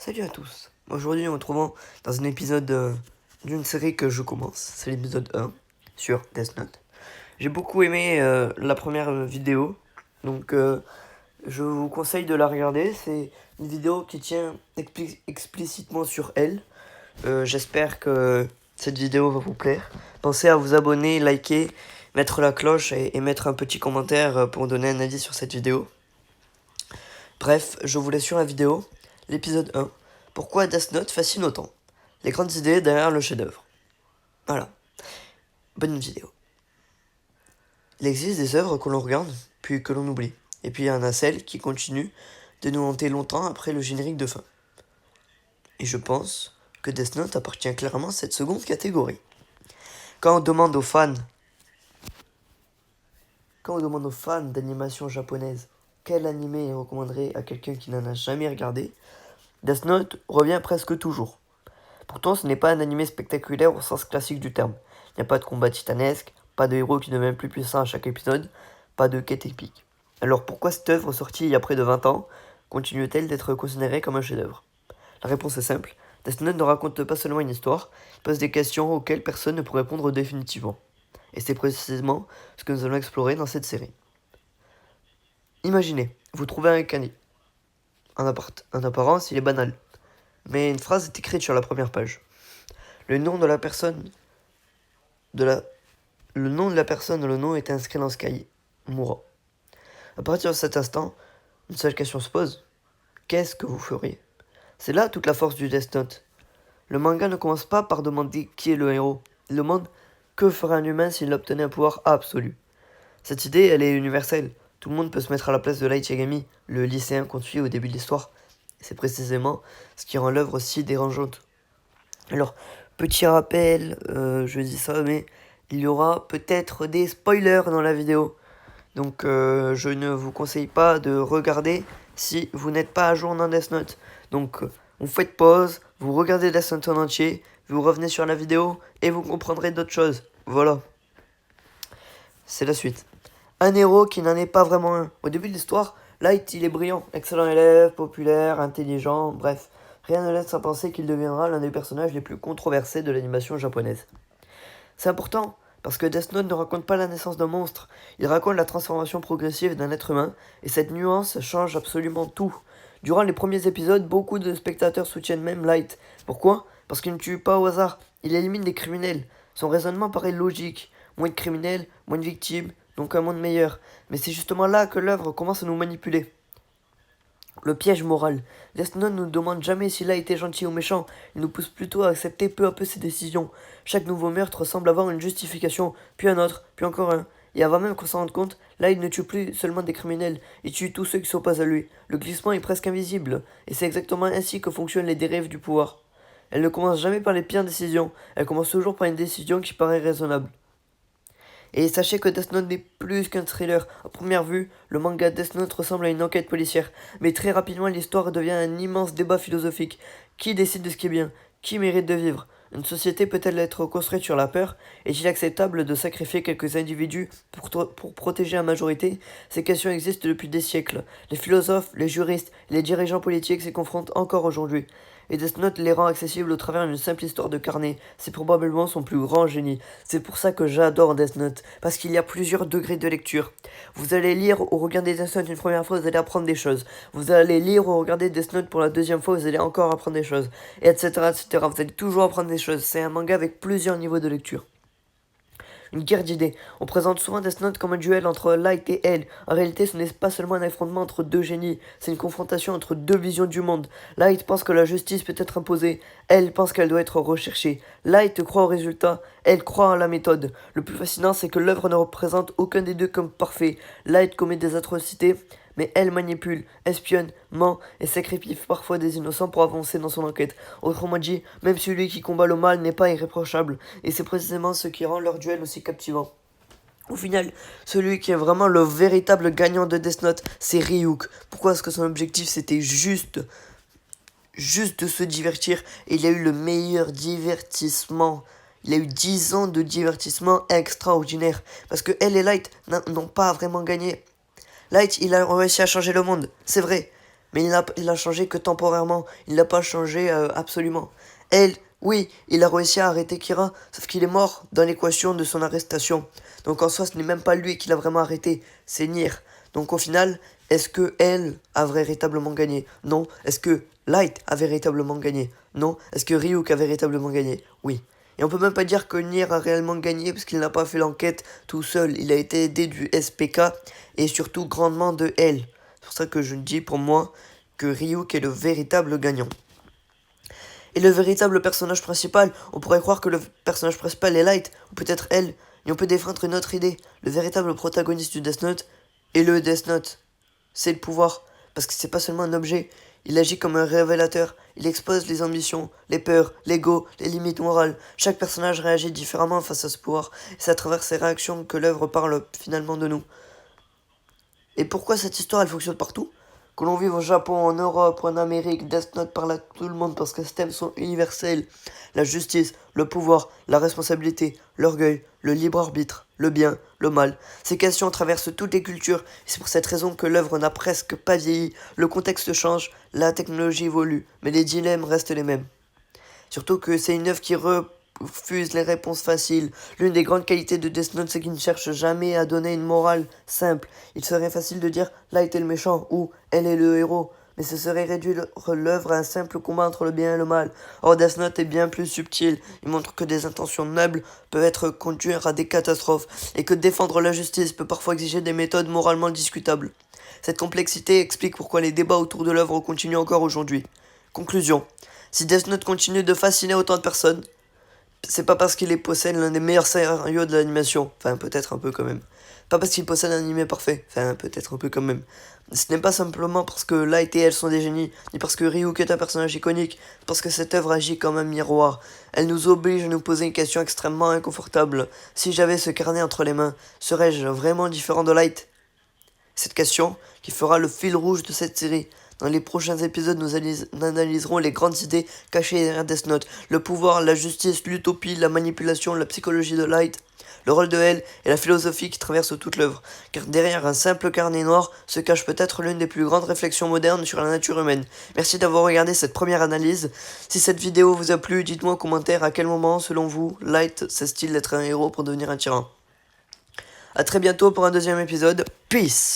Salut à tous. Aujourd'hui, nous nous retrouvons dans un épisode d'une série que je commence. C'est l'épisode 1 sur Death Note. J'ai beaucoup aimé la première vidéo, donc je vous conseille de la regarder. C'est une vidéo qui tient explicitement sur elle. J'espère que cette vidéo va vous plaire. Pensez à vous abonner, liker, mettre la cloche et mettre un petit commentaire pour donner un avis sur cette vidéo. Bref, je vous laisse sur la vidéo. L'épisode 1. Pourquoi Death Note fascine autant? Les grandes idées derrière le chef-d'œuvre. Voilà. Bonne vidéo. Il existe des œuvres que l'on regarde, puis que l'on oublie. Et puis il y en a celles qui continuent de nous hanter longtemps après le générique de fin. Et je pense que Death Note appartient clairement à cette seconde catégorie. Quand on demande aux fans d'animation japonaise quel animé recommanderait à quelqu'un qui n'en a jamais regardé, Death Note revient presque toujours. Pourtant, ce n'est pas un animé spectaculaire au sens classique du terme. Il n'y a pas de combat titanesque, pas de héros qui devient plus puissant à chaque épisode, pas de quête épique. Alors pourquoi cette œuvre sortie il y a près de 20 ans continue-t-elle d'être considérée comme un chef-d'œuvre? La réponse est simple. Death Note ne raconte pas seulement une histoire, il pose des questions auxquelles personne ne peut répondre définitivement. Et c'est précisément ce que nous allons explorer dans cette série. Imaginez, vous trouvez un kanji. En apparence, il est banal. Mais une phrase est écrite sur la première page. Le nom de la personne le nom est inscrit dans ce cahier. Moura. À partir de cet instant, une seule question se pose. Qu'est-ce que vous feriez? C'est là toute la force du Death Note. Le manga ne commence pas par demander qui est le héros. Il demande que ferait un humain s'il obtenait un pouvoir absolu. Cette idée, elle est universelle. Tout le monde peut se mettre à la place de Light Yagami, le lycéen qu'on suit au début de l'histoire. C'est précisément ce qui rend l'œuvre si dérangeante. Alors, petit rappel, je dis ça, mais il y aura peut-être des spoilers dans la vidéo. Donc, je ne vous conseille pas de regarder si vous n'êtes pas à jour dans Death Note. Donc, vous faites pause, vous regardez Death Note en entier, vous revenez sur la vidéo et vous comprendrez d'autres choses. Voilà. C'est la suite. Un héros qui n'en est pas vraiment un. Au début de l'histoire, Light, il est brillant, excellent élève, populaire, intelligent, bref. Rien ne laisse à penser qu'il deviendra l'un des personnages les plus controversés de l'animation japonaise. C'est important, parce que Death Note ne raconte pas la naissance d'un monstre, il raconte la transformation progressive d'un être humain, et cette nuance change absolument tout. Durant les premiers épisodes, beaucoup de spectateurs soutiennent même Light. Pourquoi? Parce qu'il ne tue pas au hasard, il élimine des criminels. Son raisonnement paraît logique. Moins de criminels, moins de victimes, donc un monde meilleur. Mais c'est justement là que l'œuvre commence à nous manipuler. Le piège moral. Death Note ne nous demande jamais s'il a été gentil ou méchant, il nous pousse plutôt à accepter peu à peu ses décisions. Chaque nouveau meurtre semble avoir une justification, puis un autre, puis encore un. Et avant même qu'on s'en rende compte, là il ne tue plus seulement des criminels, il tue tous ceux qui s'opposent à lui. Le glissement est presque invisible, et c'est exactement ainsi que fonctionnent les dérives du pouvoir. Elle ne commence jamais par les pires décisions, elle commence toujours par une décision qui paraît raisonnable. Et sachez que Death Note n'est plus qu'un thriller. À première vue, le manga Death Note ressemble à une enquête policière. Mais très rapidement, l'histoire devient un immense débat philosophique. Qui décide de ce qui est bien? Qui mérite de vivre? Une société peut-elle être construite sur la peur? Est-il acceptable de sacrifier quelques individus pour protéger la majorité? Ces questions existent depuis des siècles. Les philosophes, les juristes, les dirigeants politiques s'y confrontent encore aujourd'hui. Et Death Note les rend accessibles au travers d'une simple histoire de carnet. C'est probablement son plus grand génie. C'est pour ça que j'adore Death Note, parce qu'il y a plusieurs degrés de lecture. Vous allez lire ou regarder Death Note une première fois, vous allez apprendre des choses. Vous allez lire ou regarder Death Note pour la deuxième fois, vous allez encore apprendre des choses. Et etc., etc. Vous allez toujours apprendre des choses. C'est un manga avec plusieurs niveaux de lecture. Une guerre d'idées. On présente souvent Death Note comme un duel entre Light et elle. En réalité, ce n'est pas seulement un affrontement entre deux génies, c'est une confrontation entre deux visions du monde. Light pense que la justice peut être imposée, elle pense qu'elle doit être recherchée. Light croit au résultat, elle croit à la méthode. Le plus fascinant, c'est que l'œuvre ne représente aucun des deux comme parfait. Light commet des atrocités, mais elle manipule, espionne, ment et sacrifie parfois des innocents pour avancer dans son enquête. Autrement dit, même celui qui combat le mal n'est pas irréprochable, et c'est précisément ce qui rend leur duel aussi captivant. Au final, celui qui est vraiment le véritable gagnant de Death Note, c'est Ryuk. Pourquoi? Parce que son objectif c'était juste de se divertir, et il a eu le meilleur divertissement. Il a eu 10 ans de divertissement extraordinaire, parce que elle et Light n'ont pas vraiment gagné. Light, il a réussi à changer le monde, c'est vrai. Mais il a changé que temporairement, il n'a pas changé absolument. Elle, oui, il a réussi à arrêter Kira, sauf qu'il est mort dans l'équation de son arrestation. Donc en soi, ce n'est même pas lui qui l'a vraiment arrêté, c'est Nier. Donc au final, est-ce que elle a véritablement gagné? Non. Est-ce que Light a véritablement gagné? Non. Est-ce que Ryuk a véritablement gagné? Oui. Et on peut même pas dire que Nier a réellement gagné parce qu'il n'a pas fait l'enquête tout seul. Il a été aidé du SPK et surtout grandement de elle. C'est pour ça que je dis pour moi que Ryuk est le véritable gagnant. Et le véritable personnage principal, on pourrait croire que le personnage principal est Light, ou peut-être elle, et on peut défendre une autre idée. Le véritable protagoniste du Death Note est le Death Note. C'est le pouvoir, parce que c'est pas seulement un objet, il agit comme un révélateur, il expose les ambitions, les peurs, l'ego, les limites morales. Chaque personnage réagit différemment face à ce pouvoir, et c'est à travers ces réactions que l'œuvre parle finalement de nous. Et pourquoi cette histoire elle fonctionne partout? Que l'on vive au Japon, en Europe ou en Amérique, Death Note parle à tout le monde parce que ces thèmes sont universels. La justice, le pouvoir, la responsabilité, l'orgueil, le libre arbitre, le bien, le mal. Ces questions traversent toutes les cultures et c'est pour cette raison que l'œuvre n'a presque pas vieilli. Le contexte change, la technologie évolue, mais les dilemmes restent les mêmes. Surtout que c'est une œuvre qui refuse les réponses faciles. L'une des grandes qualités de Death Note, c'est qu'il ne cherche jamais à donner une morale simple. Il serait facile de dire « Light est le méchant » ou « Elle est le héros ». Mais ce serait réduire l'œuvre à un simple combat entre le bien et le mal. Or, Death Note est bien plus subtil. Il montre que des intentions nobles peuvent être conduire à des catastrophes, et que défendre la justice peut parfois exiger des méthodes moralement discutables. Cette complexité explique pourquoi les débats autour de l'œuvre continuent encore aujourd'hui. Conclusion. Si Death Note continue de fasciner autant de personnes, c'est pas parce qu'il possède l'un des meilleurs scénarios de l'animation. Enfin, peut-être un peu quand même. Pas parce qu'il possède un animé parfait. Enfin, peut-être un peu quand même. Ce n'est pas simplement parce que Light et elle sont des génies, ni parce que Ryuk est un personnage iconique, parce que cette œuvre agit comme un miroir. Elle nous oblige à nous poser une question extrêmement inconfortable. Si j'avais ce carnet entre les mains, serais-je vraiment différent de Light? Cette question qui fera le fil rouge de cette série. Dans les prochains épisodes, nous analyserons les grandes idées cachées derrière Death Note, le pouvoir, la justice, l'utopie, la manipulation, la psychologie de Light, le rôle de L et la philosophie qui traverse toute l'œuvre. Car derrière un simple carnet noir se cache peut-être l'une des plus grandes réflexions modernes sur la nature humaine. Merci d'avoir regardé cette première analyse. Si cette vidéo vous a plu, dites-moi en commentaire à quel moment, selon vous, Light cesse-t-il d'être un héros pour devenir un tyran. A très bientôt pour un deuxième épisode. Peace!